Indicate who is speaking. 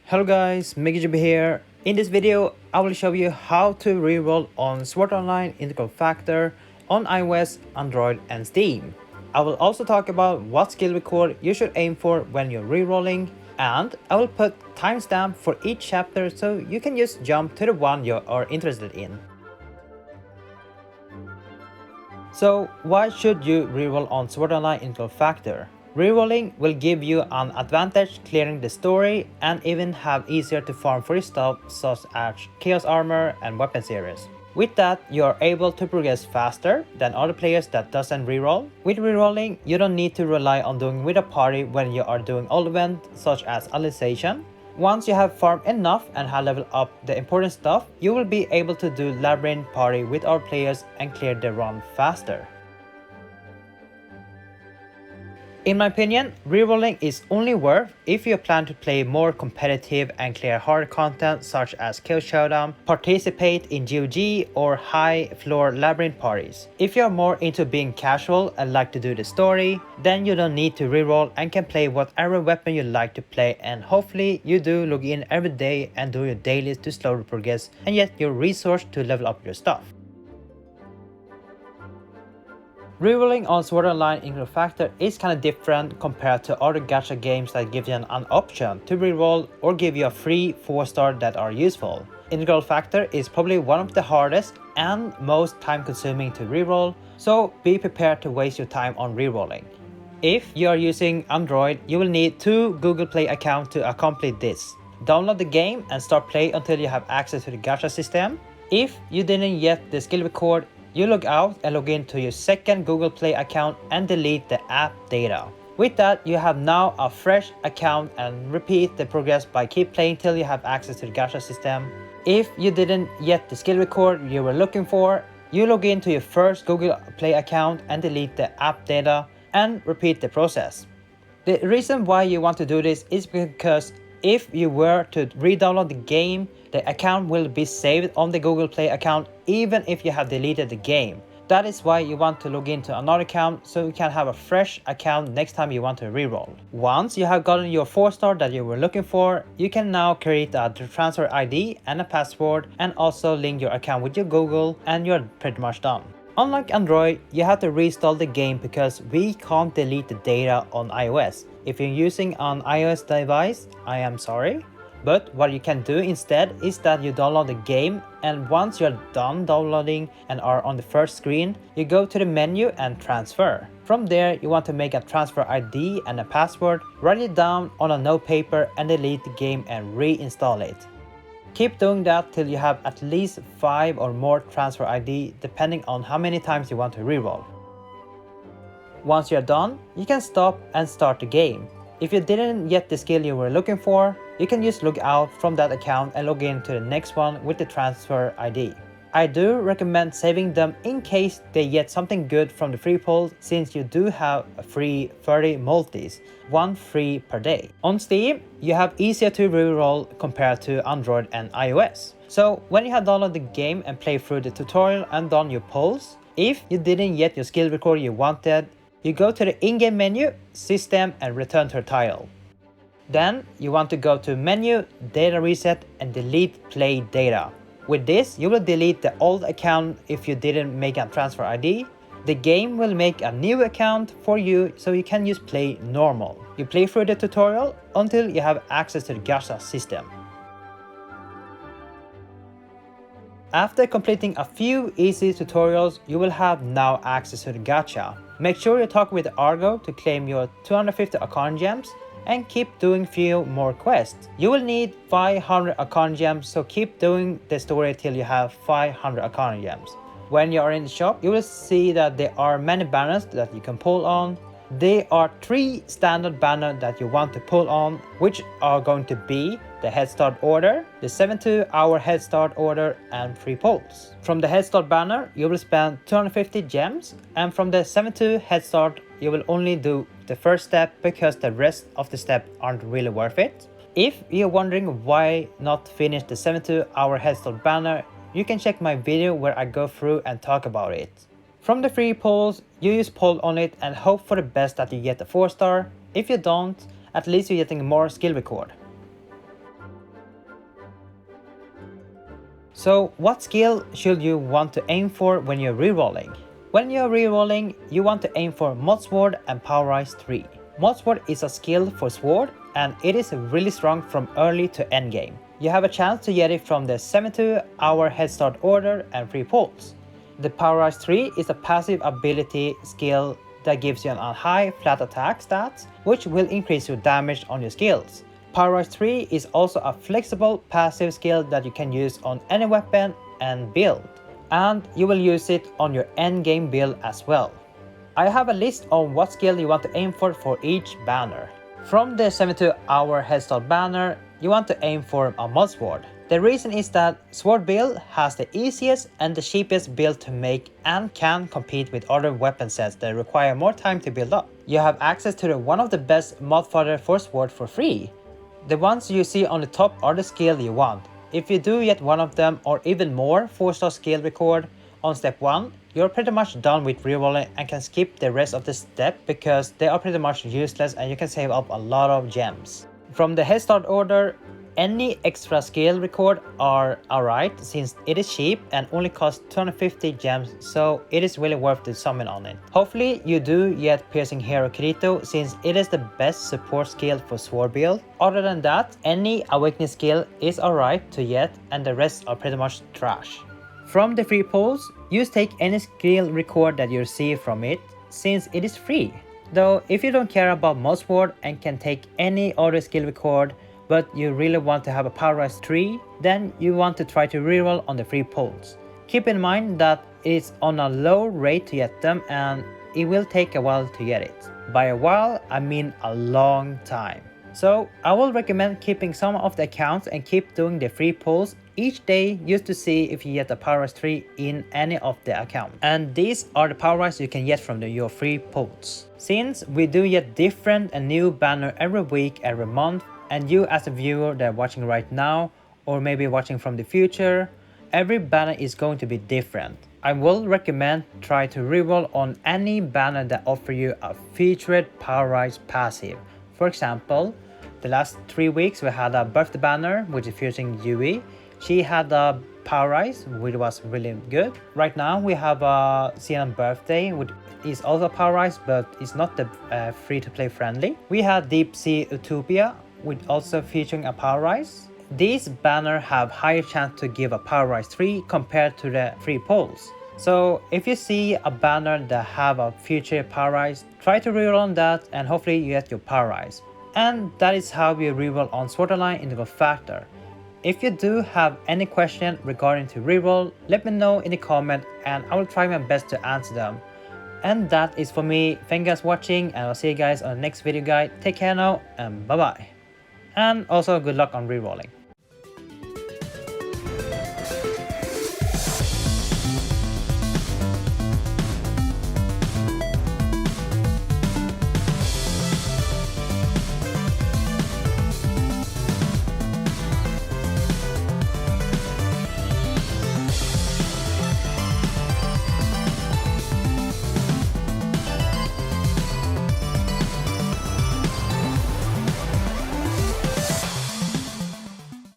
Speaker 1: Hello guys, MikuChibi here. In this video, I will show you how to reroll on Sword Online Integral Factor on iOS, Android and Steam. I will also talk about what skill record you should aim for when you're rerolling, and I will put timestamp for each chapter so you can just jump to the one you are interested in. So why should you reroll on Sword Online Integral Factor? Rerolling will give you an advantage clearing the story and even have easier to farm for your stuff such as Chaos Armor and Weapon Series. With that, you are able to progress faster than other players that doesn't reroll. With rerolling, you don't need to rely on doing with a party when you are doing all events such as Alicization. Once you have farmed enough and have leveled up the important stuff, you will be able to do Labyrinth party with our players and clear the run faster. In my opinion, rerolling is only worth if you plan to play more competitive and clear hard content such as Kill Showdown, participate in GOG or high floor labyrinth parties. If you're more into being casual and like to do the story, then you don't need to reroll and can play whatever weapon you like to play, and hopefully you do log in every day and do your dailies to slowly progress and get your resource to level up your stuff. Rerolling on Sword Online Integral Factor is kinda different compared to other gacha games that give you an option to reroll or give you a free 4-star that are useful. Integral Factor is probably one of the hardest and most time consuming to reroll, so be prepared to waste your time on rerolling. If you are using Android, you will need 2 Google Play accounts to accomplish this. Download the game and start play until you have access to the gacha system. If you didn't get the skill record, you log out and log in to your second Google Play account and delete the app data. With that, you have now a fresh account and repeat the progress by keep playing till you have access to the gacha system. If you didn't get the skill record you were looking for, you log in to your first Google Play account and delete the app data and repeat the process. The reason why you want to do this is because if you were to re-download the game, the account will be saved on the Google Play account even if you have deleted the game. That is why you want to log into another account so you can have a fresh account next time you want to reroll. Once you have gotten your 4-star that you were looking for, you can now create a transfer ID and a password and also link your account with your Google, and you're pretty much done. Unlike Android, you have to reinstall the game because we can't delete the data on iOS. If you're using an iOS device, I am sorry. But what you can do instead is that you download the game, and once you're done downloading and are on the first screen, you go to the menu and transfer. From there, you want to make a transfer ID and a password, write it down on a note paper and delete the game and reinstall it. Keep doing that till you have at least 5 or more transfer ID depending on how many times you want to reroll. Once you're done, you can stop and start the game. If you didn't get the skill you were looking for, you can just log out from that account and log in to the next one with the transfer ID. I do recommend saving them in case they get something good from the free poll, since you do have a free 30 multis, 1 free per day. On Steam, you have easier to reroll compared to Android and iOS. So when you have downloaded the game and played through the tutorial and done your polls, if you didn't get your skill record you wanted, you go to the in-game menu, system and return to the title. Then you want to go to menu, data reset and delete play data. With this, you will delete the old account if you didn't make a transfer ID. The game will make a new account for you so you can just play normal. You play through the tutorial until you have access to the gacha system. After completing a few easy tutorials, you will have now access to the gacha. Make sure you talk with Argo to claim your 250 Arcana Gems and keep doing few more quests. You will need 500 Arcana Gems, so keep doing the story till you have 500 Arcana Gems. When you are in the shop, you will see that there are many banners that you can pull on. There are 3 standard banners that you want to pull on, which are going to be the Head Start order, the 72-hour Head Start order and 3 polls. From the Head Start banner, you will spend 250 gems, and from the 72 Head Start, you will only do the first step because the rest of the steps aren't really worth it. If you're wondering why not finish the 72-hour Head Start banner, you can check my video where I go through and talk about it. From the free polls, you use poll on it and hope for the best that you get a 4-star. If you don't, at least you're getting more skill record. So what skill should you want to aim for when you're rerolling? When you're rerolling, you want to aim for Mod Sword and Power Rise 3. Mod Sword is a skill for Sword and it is really strong from early to end game. You have a chance to get it from the 72-hour head start order and free pulls. The Power Rise 3 is a passive ability skill that gives you a high flat attack stats, which will increase your damage on your skills. Power Rise 3 is also a flexible passive skill that you can use on any weapon and build, and you will use it on your endgame build as well. I have a list on what skill you want to aim for each banner. From the 72-hour head start banner, you want to aim for a Mod Sword. The reason is that Sword build has the easiest and the cheapest build to make and can compete with other weapon sets that require more time to build up. You have access to one of the best mod fodder for Sword for free. The ones you see on the top are the skill you want. If you do get one of them or even more 4-star skill record on step 1, you're pretty much done with rerolling and can skip the rest of the step because they are pretty much useless and you can save up a lot of gems. From the head start order, any extra skill record are alright since it is cheap and only costs 250 gems, so it is really worth to summon on it. Hopefully you do get Piercing Hero Kirito since it is the best support skill for Sword build. Other than that, any Awakening skill is alright to get and the rest are pretty much trash. From the free pulls, use take any skill record that you receive from it since it is free. Though if you don't care about Mod Sword and can take any other skill record, but you really want to have a Power Rise 3, then you want to try to reroll on the free pulls. Keep in mind that it's on a low rate to get them and it will take a while to get it. By a while, I mean a long time. So I will recommend keeping some of the accounts and keep doing the free pulls each day just to see if you get the Power Rise 3 in any of the accounts. And these are the Power Rise you can get from your free pulls. Since we do get different and new banner every week, every month, and you as a viewer that are watching right now or maybe watching from the future, every banner is going to be different. I will recommend try to reroll on any banner that offer you a featured Power Rise passive. For example, the last 3 weeks we had a birthday banner which is featuring Yui. She had a Power Rise which was really good. Right now we have a Sienna birthday which is also a Power Rise but it's not the free to play friendly. We had Deep Sea Utopia with also featuring a Power Rise. These banners have higher chance to give a Power Rise 3 compared to the free polls. So if you see a banner that have a future Power Rise, try to reroll on that and hopefully you get your Power Rise. And that is how we reroll on Sword Art Online Integral Factor. If you do have any question regarding to reroll, let me know in the comment and I will try my best to answer them. And that is for me. Thank you guys for watching and I'll see you guys on the next video guide. Take care now and bye bye. And also good luck on rerolling.